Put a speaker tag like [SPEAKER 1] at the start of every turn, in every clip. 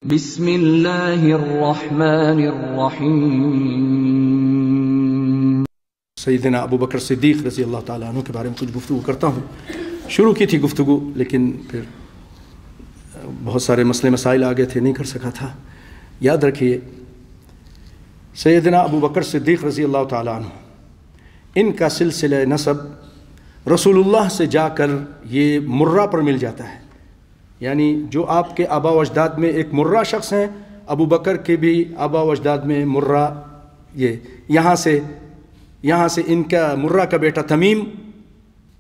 [SPEAKER 1] بسم اللہ الرحمن الرحیم۔
[SPEAKER 2] سیدنا ابو بکر صدیق رضی اللہ تعالیٰ عنہ کے بارے میں کچھ گفتگو کرتا ہوں۔ شروع کی تھی گفتگو، لیکن پھر بہت سارے مسئلے مسائل آ گئے تھے، نہیں کر سکا تھا۔ یاد رکھیے، سیدنا ابو بکر صدیق رضی اللہ تعالیٰ عنہ، ان کا سلسلہ نسب رسول اللہ سے جا کر یہ مرہ پر مل جاتا ہے، یعنی جو آپ کے آبا و اجداد میں ایک مرہ شخص ہیں، ابو بکر کے بھی آبا و اجداد میں مرہ، یہ یہاں سے ان کا مرہ کا بیٹا تمیم،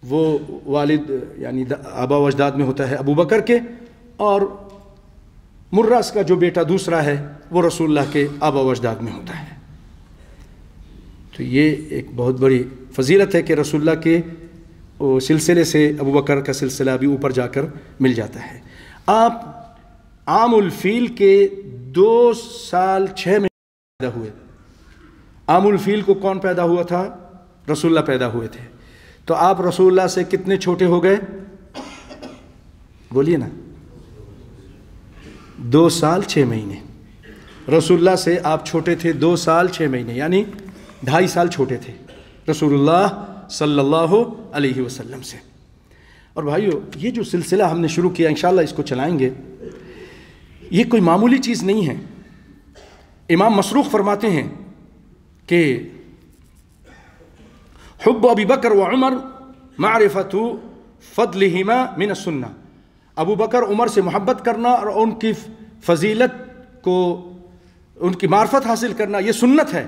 [SPEAKER 2] وہ والد یعنی آبا و اجداد میں ہوتا ہے ابو بکر کے، اور مرہ کا جو بیٹا دوسرا ہے وہ رسول اللہ کے آبا و اجداد میں ہوتا ہے۔ تو یہ ایک بہت بڑی فضیلت ہے کہ رسول اللہ کے سلسلے سے ابو بکر کا سلسلہ بھی اوپر جا کر مل جاتا ہے۔ آپ عام الفیل کے 2 سال 6 مہینے پیدا ہوئے۔ عام الفیل کو کون پیدا ہوا تھا؟ رسول اللہ پیدا ہوئے تھے۔ تو آپ رسول اللہ سے کتنے چھوٹے ہو گئے؟ بولیے نا، 2 سال 6 مہینے۔ رسول اللہ سے آپ چھوٹے تھے 2 سال 6 مہینے، یعنی 2.5 سال چھوٹے تھے رسول اللہ صلی اللہ علیہ وسلم سے۔ اور بھائیو، یہ جو سلسلہ ہم نے شروع کیا، انشاءاللہ اس کو چلائیں گے، یہ کوئی معمولی چیز نہیں ہے۔ امام مسروق فرماتے ہیں کہ حب ابی بکر و عمر معرفت فضلہما من السنہ، ابو بکر عمر سے محبت کرنا اور ان کی فضیلت کو، ان کی معرفت حاصل کرنا، یہ سنت ہے۔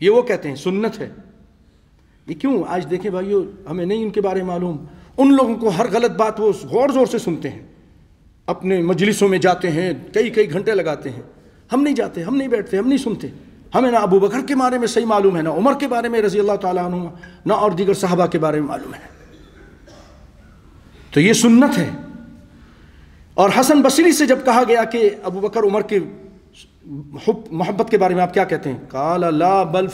[SPEAKER 2] یہ وہ کہتے ہیں سنت ہے۔ یہ کیوں؟ آج دیکھیں بھائیو، ہمیں نہیں ان کے بارے میں معلوم۔ ان لوگوں کو ہر غلط بات وہ غور زور سے سنتے ہیں، اپنے مجلسوں میں جاتے ہیں، کئی گھنٹے لگاتے ہیں۔ ہم نہیں جاتے، ہم نہیں بیٹھتے، ہم نہیں سنتے۔ ہمیں نہ ابو بکر کے بارے میں صحیح معلوم ہے، نہ عمر کے بارے میں رضی اللہ تعالیٰ عنہ، نہ اور دیگر صحابہ کے بارے میں معلوم ہے۔ تو یہ سنت ہے۔ اور حسن بصری سے جب کہا گیا کہ ابو بکر عمر کی محبت کے بارے میں آپ کیا کہتے ہیں؟ قال لا بل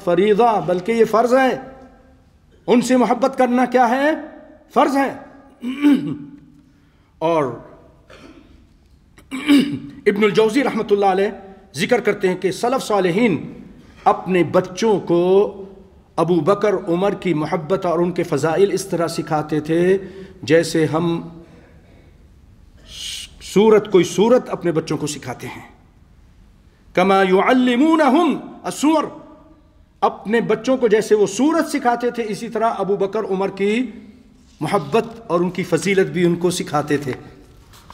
[SPEAKER 2] فریضہ، بلکہ یہ فرض ہے۔ ان سے محبت کرنا کیا ہے؟ فرض ہے۔ اور ابن الجوزی رحمۃ اللہ علیہ ذکر کرتے ہیں کہ سلف صالحین اپنے بچوں کو ابو بکر عمر کی محبت اور ان کے فضائل اس طرح سکھاتے تھے جیسے ہم کوئی سورت اپنے بچوں کو سکھاتے ہیں۔ کما یعلمونہم السور، اپنے بچوں کو جیسے وہ سورت سکھاتے تھے، اسی طرح ابو بکر عمر کی محبت اور ان کی فضیلت بھی ان کو سکھاتے تھے۔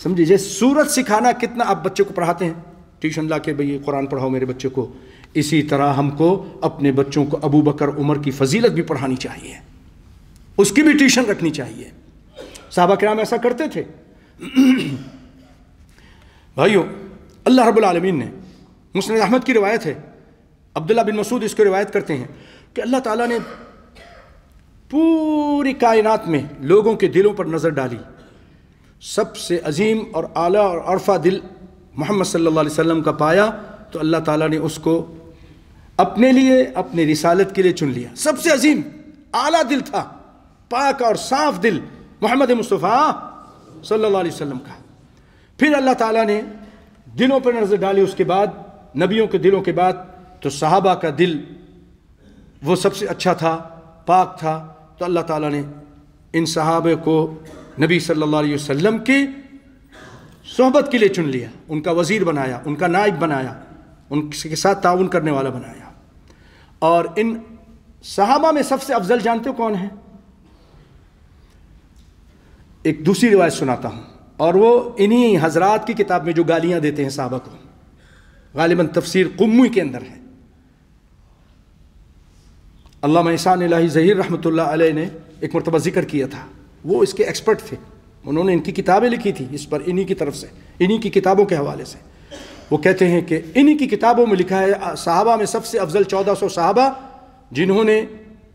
[SPEAKER 2] سمجھے؟ جیسے سورت سکھانا کتنا آپ بچے کو پڑھاتے ہیں، ٹیوشن لا کے بھئی قرآن پڑھاؤ میرے بچے کو، اسی طرح ہم کو اپنے بچوں کو ابو بکر عمر کی فضیلت بھی پڑھانی چاہیے، اس کی بھی ٹیوشن رکھنی چاہیے۔ صحابہ کرام ایسا کرتے تھے۔ بھائیو، اللہ رب العالمین نے، مسند احمد کی روایت ہے، عبداللہ بن مسعود اس کو روایت کرتے ہیں کہ اللہ تعالیٰ نے پوری کائنات میں لوگوں کے دلوں پر نظر ڈالی، سب سے عظیم اور اعلیٰ اور عرفہ دل محمد صلی اللہ علیہ وسلم کا پایا، تو اللہ تعالیٰ نے اس کو اپنے لیے، اپنے رسالت کے لیے چن لیا۔ سب سے عظیم اعلیٰ دل تھا، پاک اور صاف دل محمد مصطفیٰ صلی اللہ علیہ وسلم کا۔ پھر اللہ تعالیٰ نے دلوں پر نظر ڈالی، اس کے بعد نبیوں کے دلوں کے بعد تو صحابہ کا دل وہ سب سے اچھا تھا، پاک تھا، تو اللہ تعالیٰ نے ان صحابہ کو نبی صلی اللہ علیہ وسلم کی صحبت کے لیے چن لیا، ان کا وزیر بنایا، ان کا نائب بنایا، ان کے ساتھ تعاون کرنے والا بنایا۔ اور ان صحابہ میں سب سے افضل جانتے ہو کون ہیں؟ ایک دوسری روایت سناتا ہوں، اور وہ انہی حضرات کی کتاب میں جو گالیاں دیتے ہیں صحابہ کو، غالباً تفسیر قمی کے اندر ہے۔ علامہ احسان الہی ظہیر رحمۃ اللہ علیہ نے ایک مرتبہ ذکر کیا تھا، وہ اس کے ایکسپرٹ تھے، انہوں نے ان کی کتابیں لکھی تھی اس پر، انہی کی طرف سے، انہی کی کتابوں کے حوالے سے۔ وہ کہتے ہیں کہ انہی کی کتابوں میں لکھا ہے صحابہ میں سب سے افضل 1400 صحابہ جنہوں نے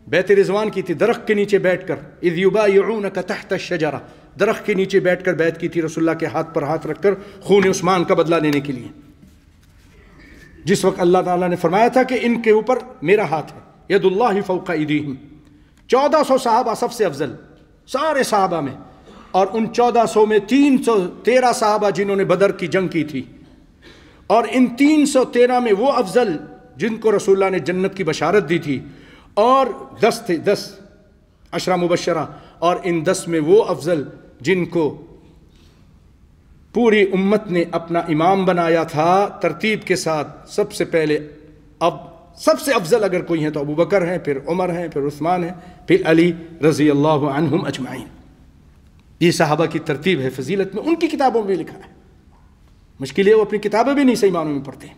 [SPEAKER 2] بیعت رضوان کی تھی، درخت کے نیچے بیٹھ کر، اذ یبایعونک تحت الشجرہ، درخت کے نیچے بیٹھ کر بیعت کی تھی رسول اللہ کے ہاتھ پر ہاتھ رکھ کر خون عثمان کا بدلہ لینے کے لیے، جس وقت اللہ تعالیٰ نے فرمایا تھا کہ ان کے اوپر میرا ہاتھ ہے، ید اللہ فوق ایدیہم۔ 1400 صحابہ سب سے افضل، سارے صحابہ میں اور ان 1400 میں 313 صحابہ جنہوں نے بدر کی جنگ کی تھی، اور ان 313 میں وہ افضل جن کو رسول اللہ نے جنت کی بشارت دی تھی، اور 10 تھے، 10 عشرہ مبشرہ، اور ان 10 میں وہ افضل جن کو پوری امت نے اپنا امام بنایا تھا ترتیب کے ساتھ۔ سب سے پہلے اب سب سے افضل اگر کوئی ہیں تو ابو بکر ہیں، پھر عمر ہیں، پھر عثمان ہیں، پھر علی رضی اللہ عنہم اجمعین۔ یہ صحابہ کی ترتیب ہے فضیلت میں، ان کی کتابوں میں لکھا ہے۔ مشکل ہے وہ اپنی کتابیں بھی نہیں صحیح معنوں میں پڑھتے ہیں۔